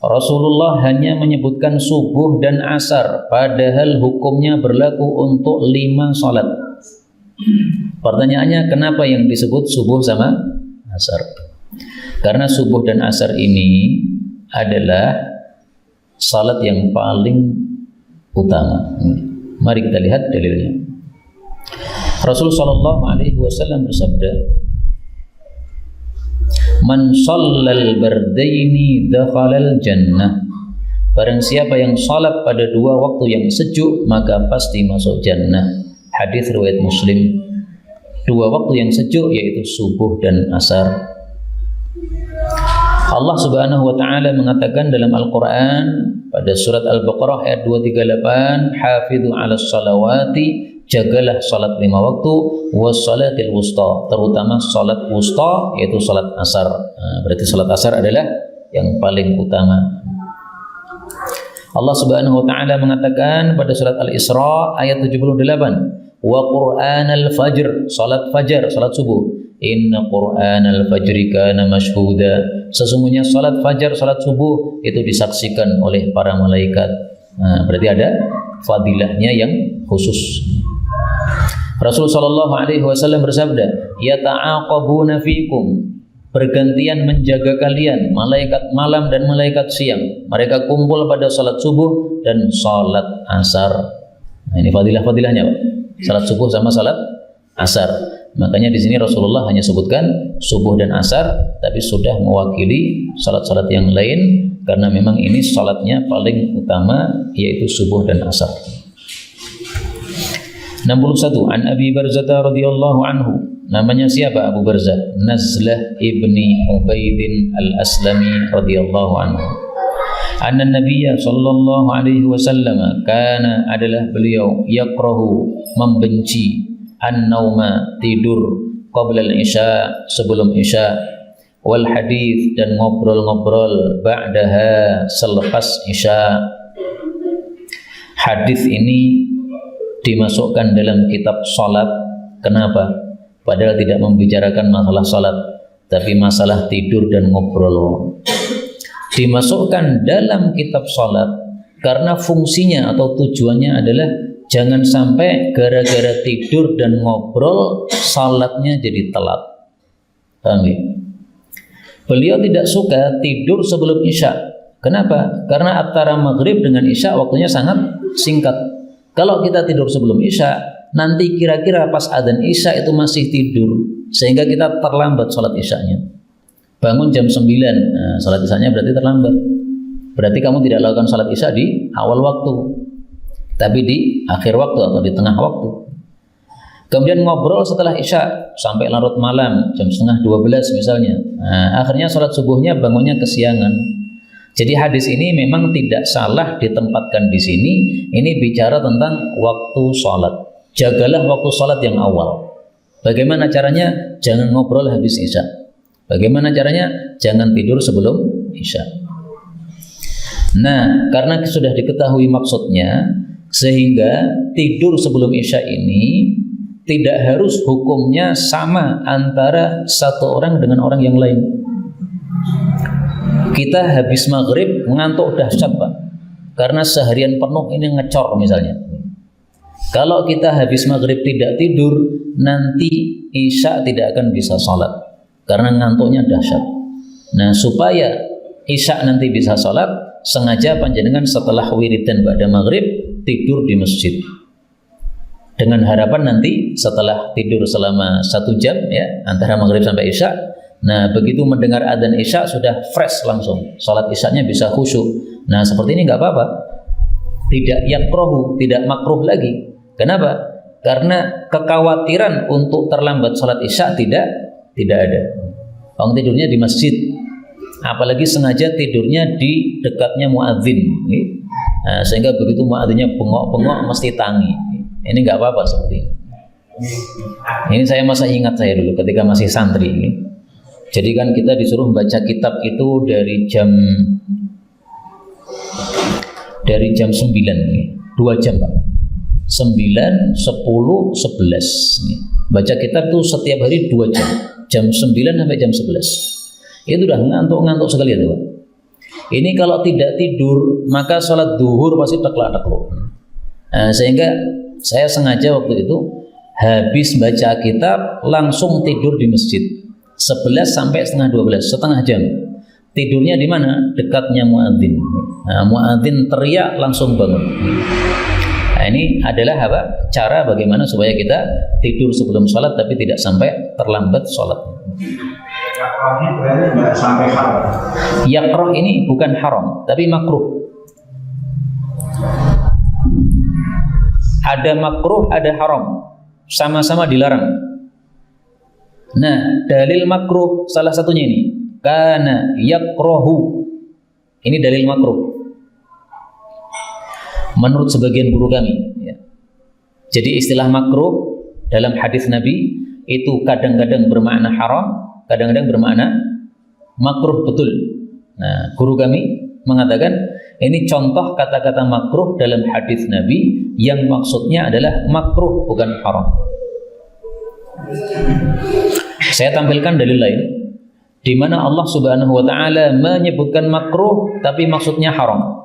Rasulullah hanya menyebutkan subuh dan asar, padahal hukumnya berlaku untuk 5 salat. Pertanyaannya, kenapa yang disebut subuh sama asar? Karena subuh dan asar ini adalah salat yang paling utama. Mari kita lihat dalilnya. Rasulullah SAW bersabda, man shallal bardaini dakhalal jannah. Barang siapa yang salat pada 2 waktu yang sejuk maka pasti masuk jannah. Hadis riwayat Muslim. 2 waktu yang sejuk yaitu subuh dan asar. Allah Subhanahu wa taala mengatakan dalam Al-Qur'an, pada surat Al-Baqarah ayat 238, hafidhu 'alas salawati, jagalah salat 5 waktu, was salatil wusta, terutama salat wusta yaitu salat asar. Berarti salat asar adalah yang paling utama. Allah Subhanahu wa taala mengatakan pada surat Al-Isra ayat 78, wa qur'anal fajr, salat fajar, salat subuh. Inna qur'anal fajri kana mashhuda, sesungguhnya salat fajar, salat subuh itu disaksikan oleh para malaikat. Berarti ada fadilahnya yang khusus. Rasulullah sallallahu alaihi wasallam bersabda, yata'aqabuna fikum, bergantian menjaga kalian, malaikat malam dan malaikat siang. Mereka kumpul pada salat subuh dan salat asar. Ini fadilah-fadilahnya, Pak. Salat subuh sama salat asar. Makanya di sini Rasulullah hanya sebutkan subuh dan asar, tapi sudah mewakili salat-salat yang lain karena memang ini salatnya paling utama, yaitu subuh dan asar. 61. An Abi Barzah radhiyallahu anhu. Namanya siapa Abu Barzah? Nazlah ibni Ubaidin al-Aslami radhiyallahu anhu. Anna Nabiyya sallallahu alaihi wasallam kana, adalah beliau, yakrahu, membenci, an-nauma, tidur, qabla al-isya, sebelum isya, wal hadith, dan ngobrol-ngobrol, ba'daha, selepas isya. Hadis ini dimasukkan dalam kitab salat. Kenapa? Padahal tidak membicarakan masalah salat, tapi masalah tidur dan ngobrol. Dimasukkan dalam kitab salat karena fungsinya atau tujuannya adalah jangan sampai gara-gara tidur dan ngobrol salatnya jadi telat. Paham ya? Beliau tidak suka tidur sebelum isya. Kenapa? Karena antara maghrib dengan isya waktunya sangat singkat. Kalau kita tidur sebelum isya, nanti kira-kira pas adzan isya itu masih tidur, sehingga kita terlambat sholat isyanya. Bangun jam 9, nah, sholat isyanya berarti terlambat. Berarti kamu tidak lakukan sholat isya di awal waktu, tapi di akhir waktu atau di tengah waktu. Kemudian ngobrol setelah isya sampai larut malam, jam 11:30 misalnya. Nah, akhirnya sholat subuhnya bangunnya kesiangan. Jadi hadis ini memang tidak salah ditempatkan di sini. Ini bicara tentang waktu sholat. Jagalah waktu sholat yang awal. Bagaimana caranya? Jangan ngobrol habis isya. Bagaimana caranya? Jangan tidur sebelum isya. Nah, karena sudah diketahui maksudnya, sehingga tidur sebelum isya ini tidak harus hukumnya sama antara satu orang dengan orang yang lain. Kita habis maghrib ngantuk dahsyat, Pak, karena seharian penuh ini ngecor misalnya. Kalau kita habis maghrib tidak tidur, nanti isya tidak akan bisa sholat karena ngantuknya dahsyat. Nah, supaya isya nanti bisa sholat, sengaja panjenengan setelah wiridan ba'da maghrib tidur di masjid, dengan harapan nanti setelah tidur selama 1 jam ya antara maghrib sampai isya. Nah, begitu mendengar adzan isya sudah fresh langsung, sholat isyanya bisa khusyuk. Nah, seperti ini nggak apa-apa, tidak yakrohu, tidak makruh lagi. Kenapa? Karena kekhawatiran untuk terlambat sholat isya tidak ada. Orang tidurnya di masjid, apalagi sengaja tidurnya di dekatnya muadzin. Nah, sehingga begitu muadzinnya bengok-bengok mesti tangi. Ini nggak apa-apa seperti ini. Ini saya masih ingat saya dulu ketika masih santri. Jadi kan kita disuruh baca kitab itu dari jam 9, 2 jam, Pak. 9, 10, 11. Baca kitab itu setiap hari 2 jam. Jam 9 sampai jam 11. Itu udah ngantuk-ngantuk sekali ya, Pak. Ini kalau tidak tidur, maka sholat duhur pasti teklak-tekluk. Nah, sehingga saya sengaja waktu itu habis baca kitab langsung tidur di masjid. 11 sampai setengah 12, setengah jam. Tidurnya di mana? Dekatnya muadzin. Nah, muadzin teriak langsung bangun. Nah, ini adalah apa? Cara bagaimana supaya kita tidur sebelum sholat tapi tidak sampai terlambat sholat. Yakrohnya berarti tidak sampai haram. Yakroh ini bukan haram, tapi makruh. Ada makruh, ada haram, sama-sama dilarang. Nah, dalil makruh salah satunya ini, kana yakrohu. Ini dalil makruh. menurut sebagian guru kami ya. Jadi istilah makruh dalam hadis Nabi itu kadang-kadang bermakna haram, kadang-kadang bermakna makruh betul. Nah, guru kami mengatakan ini contoh kata-kata makruh dalam hadis Nabi yang maksudnya adalah makruh bukan haram. Saya tampilkan dalil lain di mana Allah Subhanahu wa taala menyebutkan makruh tapi maksudnya haram.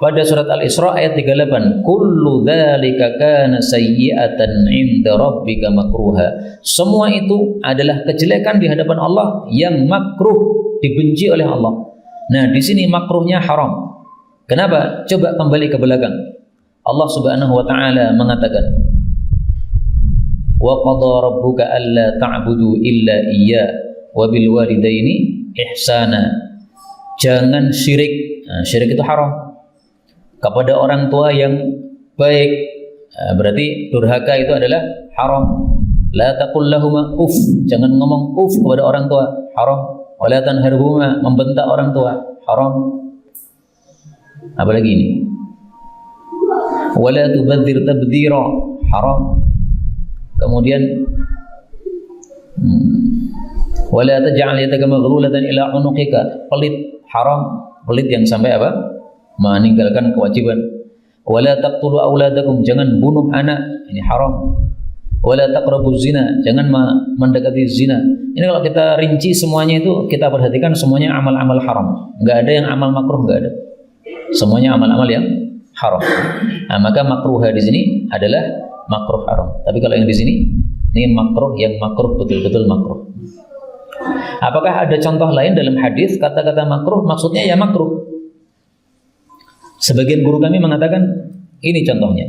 Pada surat Al-Isra ayat 38, kullu dzalika kana sayyi'atan 'inda rabbika makruha. Semua itu adalah kejelekan di hadapan Allah yang makruh, dibenci oleh Allah. Nah, di sini makruhnya haram. Kenapa? Coba kembali ke belakang. Allah Subhanahu wa taala mengatakan, wa qadha rabbuka alla ta'budu illa iyyah wa bil walidaini ihsana. Jangan syirik. Nah, syirik itu haram. Kepada orang tua yang baik, berarti durhaka itu adalah haram. La taqul lahuma uff, jangan ngomong uff kepada orang tua, haram. Wala tanharhuma, membentak orang tua, haram. Apalagi ini? Wala tubadzir tabdzira, haram. Kemudian wala taj'al yadaka maghlulatan ila 'unuqika, pelit, haram. Pelit yang sampai apa? Meninggalkan kewajiban. Wala taqtulu auladakum, jangan bunuh anak, ini haram. Wala taqrabuz zina, jangan mendekati zina. Ini kalau kita rinci semuanya itu kita perhatikan semuanya amal-amal haram. Enggak ada yang amal makruh, enggak ada. Semuanya amal-amal yang haram. Nah, maka makruh di sini adalah makruh haram. Tapi kalau yang di sini ini makruh yang makruh betul-betul makruh. Apakah ada contoh lain dalam hadis kata-kata makruh maksudnya ya makruh? Sebagian guru kami mengatakan ini contohnya.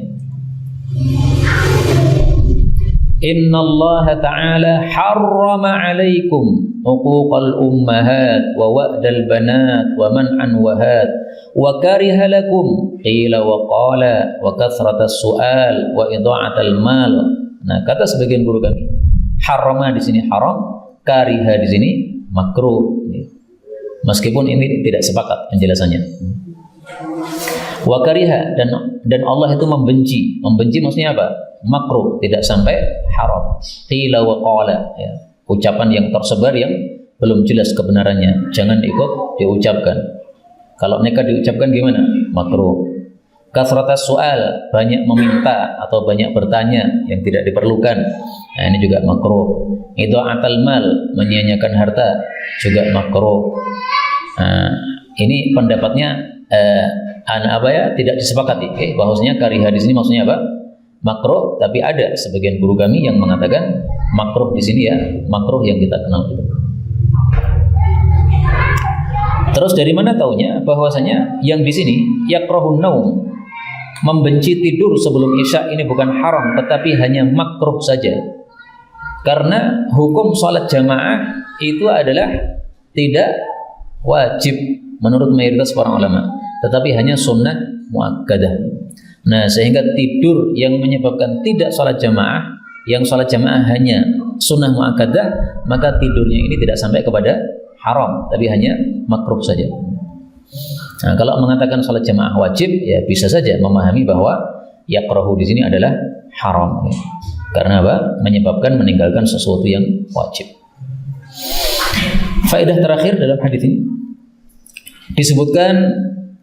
Innallaha ta'ala harrama 'alaikum uquqal ummahat wa wa'dal banat wa man'an wahat wa kariha lakum qila wa qala wa kathratas su'al wa idha'atal mal. Nah, kata sebagian guru kami, harrama di sini haram, kariha di sini makruh. Meskipun ini tidak sepakat penjelasannya. Wa kariha, dan Allah itu membenci. Membenci maksudnya apa? Makruh, tidak sampai haram. Qila wa qala, ya. Ucapan yang tersebar yang belum jelas kebenarannya, jangan ikut diucapkan. Kalau nekat diucapkan gimana? Makruh. Kasratas soal, banyak meminta atau banyak bertanya yang tidak diperlukan. Nah, ini juga makruh. Idha'atal mal, menyia-nyiakan harta, juga makruh. Nah, ini pendapatnya tidak disepakati. Bahwasanya kariha di sini maksudnya apa? Makruh, tapi ada sebagian guru kami yang mengatakan makruh di sini ya makruh yang kita kenal itu. Terus dari mana taunya bahwasanya yang di sini yakrahun naum, membenci tidur sebelum isya ini bukan haram tetapi hanya makruh saja. Karena hukum sholat jamaah itu adalah tidak wajib menurut mayoritas para ulama, tetapi hanya sunnah muakkadah. Nah, sehingga tidur yang menyebabkan tidak sholat jamaah, yang sholat jamaah hanya sunnah muakkadah, maka tidurnya ini tidak sampai kepada haram, tapi hanya makruh saja. Nah, kalau mengatakan sholat jamaah wajib, ya bisa saja memahami bahwa yakrahu di sini adalah haram. Karena apa? Menyebabkan meninggalkan sesuatu yang wajib. Faedah terakhir dalam hadis ini disebutkan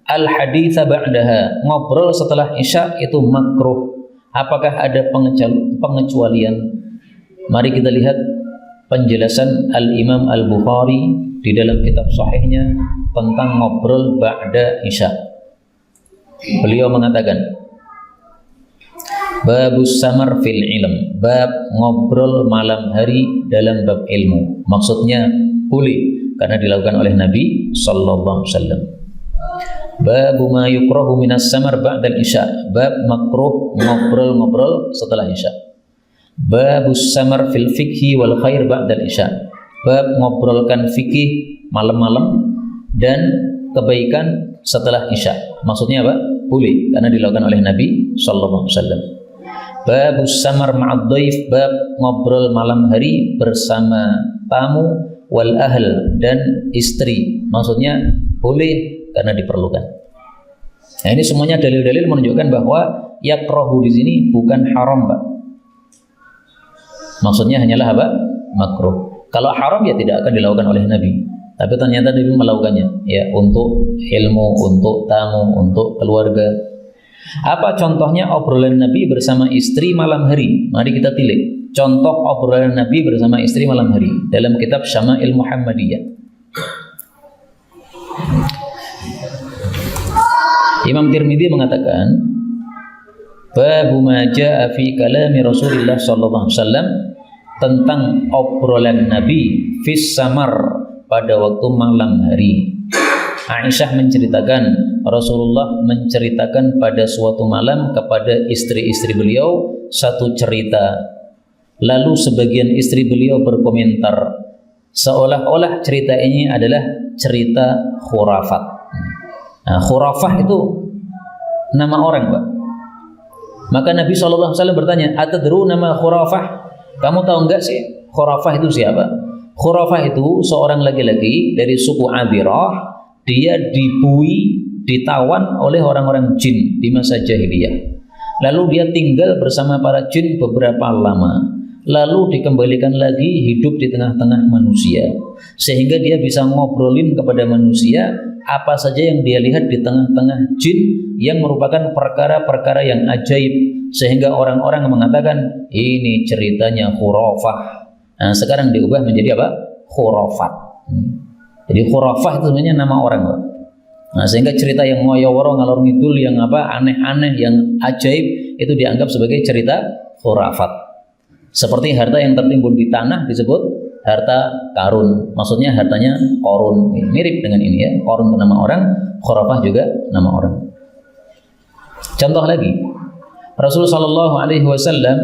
al-haditsa ba'daha, ngobrol setelah isya itu makruh. Apakah ada pengecualian? Mari kita lihat penjelasan Al-Imam Al-Bukhari di dalam kitab sahihnya tentang ngobrol ba'da isya. Beliau mengatakan babus samar fil ilm, bab ngobrol malam hari dalam bab ilmu. Maksudnya boleh karena dilakukan oleh Nabi sallallahu alaihi wasallam. Babu ma yukrahu minas samar ba'dal isya, bab makruh ngobrol-ngobrol setelah isya. Babus samar fil fikhi wal khair ba'dal isya, bab ngobrolkan fikih malam-malam dan kebaikan setelah isya. Maksudnya apa? Boleh karena dilakukan oleh Nabi sallallahu alaihi wasallam. Babus samar ma'ad dhaif, bab ngobrol malam hari bersama tamu wal ahl dan istri. Maksudnya boleh karena diperlukan. Nah, ini semuanya dalil-dalil menunjukkan bahwa yakrahu di sini bukan haram, Pak. Maksudnya hanyalah apa? Makruh. Kalau haram ya tidak akan dilakukan oleh Nabi. Tapi ternyata Nabi melakukannya, ya, untuk ilmu, untuk tamu, untuk keluarga. Apa contohnya obrolan Nabi bersama istri malam hari? Mari kita tilik. Contoh obrolan Nabi bersama istri malam hari dalam kitab Syama'il Muhammadiyah. Imam Tirmidzi mengatakan, babu ma jaa fi kalami Rasulullah sallallahu alaihi wasallam, tentang obrolan Nabi fis samar, pada waktu malam hari. Aisyah menceritakan, Rasulullah menceritakan pada suatu malam kepada istri-istri beliau satu cerita. Lalu sebagian istri beliau berkomentar, seolah-olah cerita ini adalah cerita khurafat. Nah, khurafah itu nama orang, Pak. Maka Nabi SAW bertanya, atadru nama khurafah? Kamu tahu enggak sih khurafah itu siapa? Khurafah itu seorang laki-laki dari suku Adirah. Dia dibui, ditawan oleh orang-orang jin di masa jahiliyah. Lalu dia tinggal bersama para jin beberapa lama. Lalu dikembalikan lagi hidup di tengah-tengah manusia, sehingga dia bisa ngobrolin kepada manusia apa saja yang dia lihat di tengah-tengah jin yang merupakan perkara-perkara yang ajaib, sehingga orang-orang mengatakan ini ceritanya khurafah. Nah, sekarang diubah menjadi apa? Khurafat. Jadi khurafah itu sebenarnya nama orang, Pak. Nah, sehingga cerita yang ngoyo-woro ngalor ngidul, yang apa, aneh-aneh, yang ajaib, itu dianggap sebagai cerita khurafat. Seperti harta yang tertimbun di tanah disebut harta karun, maksudnya hartanya korun. Mirip dengan ini, ya. Korun itu nama orang, khurafah juga nama orang. Contoh lagi, Rasulullah SAW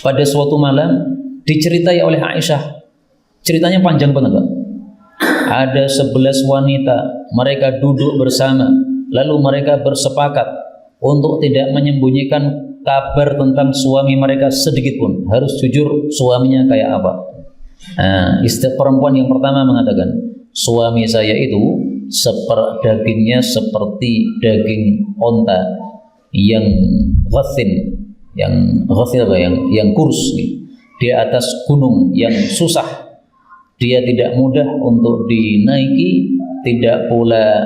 pada suatu malam diceritai oleh Aisyah. Ceritanya panjang banget, Pak. Ada 11 wanita, mereka duduk bersama, lalu mereka bersepakat untuk tidak menyembunyikan kabar tentang suami mereka sedikit pun, harus jujur suaminya kayak apa. Nah, istri perempuan yang pertama mengatakan, suami saya itu dagingnya seperti daging onta yang ghasin, yang kurus di atas gunung yang susah. Dia tidak mudah untuk dinaiki, tidak pula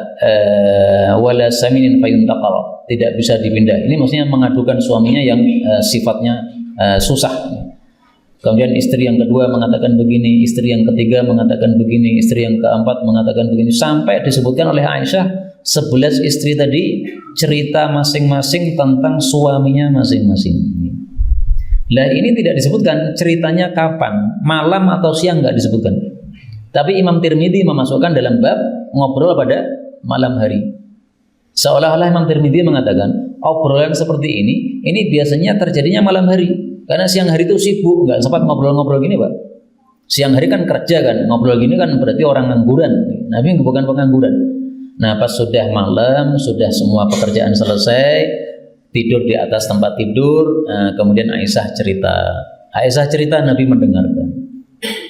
wala saminin fayuntaqal, tidak bisa dipindah. Ini maksudnya mengadukan suaminya yang sifatnya susah. Kemudian istri yang kedua mengatakan begini, istri yang ketiga mengatakan begini, istri yang keempat mengatakan begini, sampai disebutkan oleh Aisyah 11 istri tadi cerita masing-masing tentang suaminya masing-masing. Lah ini tidak disebutkan ceritanya kapan, malam atau siang, nggak disebutkan. Tapi Imam Tirmidzi memasukkan dalam bab ngobrol pada malam hari. Seolah-olah Imam Tirmidzi mengatakan obrolan seperti ini biasanya terjadinya malam hari. Karena siang hari itu sibuk, nggak sempat ngobrol-ngobrol gini, Pak. Siang hari kan kerja kan, ngobrol gini kan berarti orang ngangguran. Nabi bukan pengangguran. Nah, pas sudah malam, sudah semua pekerjaan selesai, tidur di atas tempat tidur, kemudian Aisyah cerita, Nabi mendengarkan.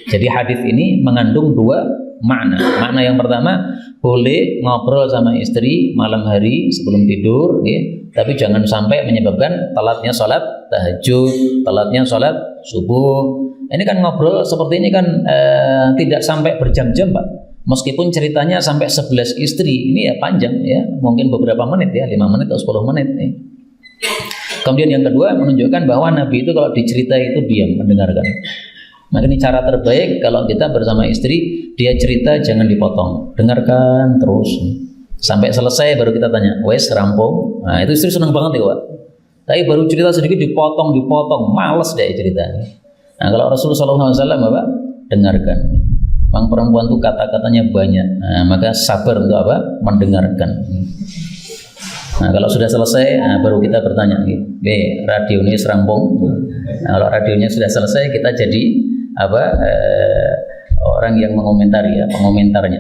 Jadi hadis ini mengandung dua makna. Makna yang pertama, boleh ngobrol sama istri malam hari sebelum tidur, ya, tapi jangan sampai menyebabkan telatnya sholat tahajud, telatnya sholat subuh. Ini kan ngobrol seperti ini kan tidak sampai berjam-jam, Pak. Meskipun ceritanya sampai 11 istri, ini ya panjang, ya, mungkin beberapa menit, ya, 5 menit atau 10 menit. Ya. Kemudian yang kedua menunjukkan bahwa Nabi itu kalau diceritai itu diam, mendengarkan. Maka ini cara terbaik kalau kita bersama istri, dia cerita jangan dipotong, dengarkan terus sampai selesai baru kita tanya, wes rampung. Nah itu istri senang banget ya, Pak. Tapi baru cerita sedikit dipotong, males deh ceritanya. Nah kalau Rasulullah SAW, Bapak, dengarkan. Memang perempuan tuh kata-katanya banyak, nah, maka sabar untuk apa? Mendengarkan. Nah kalau sudah selesai, baru kita bertanya, radionya serampung. Nah, kalau radionya sudah selesai, kita jadi orang yang mengomentari, ya, pengomentarnya.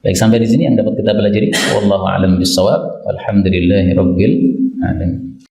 Baik, sampai di sini yang dapat kita pelajari. Wallahu a'lam bishawab. Walhamdulillahirabbil alamin.